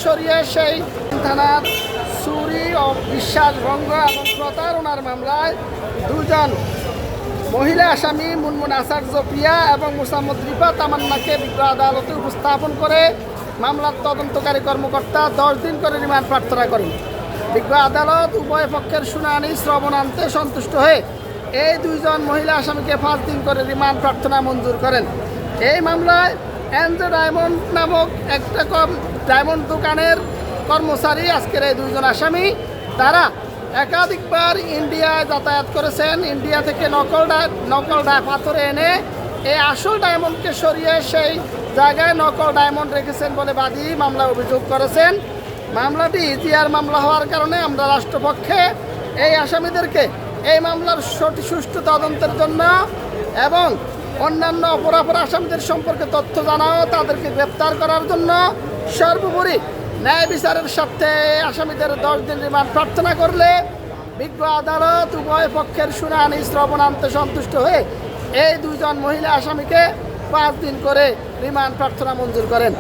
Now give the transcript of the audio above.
সরিয়ে সেই থানার চুরি ও বিশ্বাসভঙ্গ এবং প্রতারণার মামলায় দুজন মহিলা আসামি মুনমুন আচার্য প্রিয়া এবং মোসাম্মদ রিফা তামান্নাকে বিজ্ঞ আদালতে উপস্থাপন করে মামলার তদন্তকারী কর্মকর্তা 10 দিন করে রিমান্ড প্রার্থনা করেন। বিজ্ঞ আদালত উভয় পক্ষের শুনানি শ্রবণান্তে সন্তুষ্ট হয়ে এই দুইজন মহিলা আসামিকে 5 দিন করে রিমান্ড প্রার্থনা মঞ্জুর করেন। এই মামলায় এনজে ডায়মন্ড নামক একটা ডায়মন্ড দোকানের কর্মচারী আজকের এই দুইজন আসামি তারা একাধিকবার ইন্ডিয়ায় যাতায়াত করেছেন। ইন্ডিয়া থেকে নকল পাথরে এনে এই আসল ডায়মন্ডকে সরিয়ে সেই জায়গায় নকল ডায়মন্ড রেখেছেন বলে বাদী মামলা অভিযোগ করেছেন। মামলাটি ইজিআর মামলা হওয়ার কারণে আমরা রাষ্ট্রপক্ষে এই আসামিদেরকে এই মামলার সুষ্ঠু তদন্তের জন্য এবং অন্যান্য অপরাপর আসামিদের সম্পর্কে তথ্য জানাও তাদেরকে গ্রেপ্তার করার জন্য সর্বোপরি ন্যায় বিচারের স্বার্থে আসামিদের 10 দিন রিমান্ড প্রার্থনা করলে বিজ্ঞ আদালত উভয় পক্ষের শুনানি শ্রবণান্তে সন্তুষ্ট হয়ে এই দুইজন মহিলা আসামিকে 5 দিন করে রিমান্ড প্রার্থনা মঞ্জুর করেন।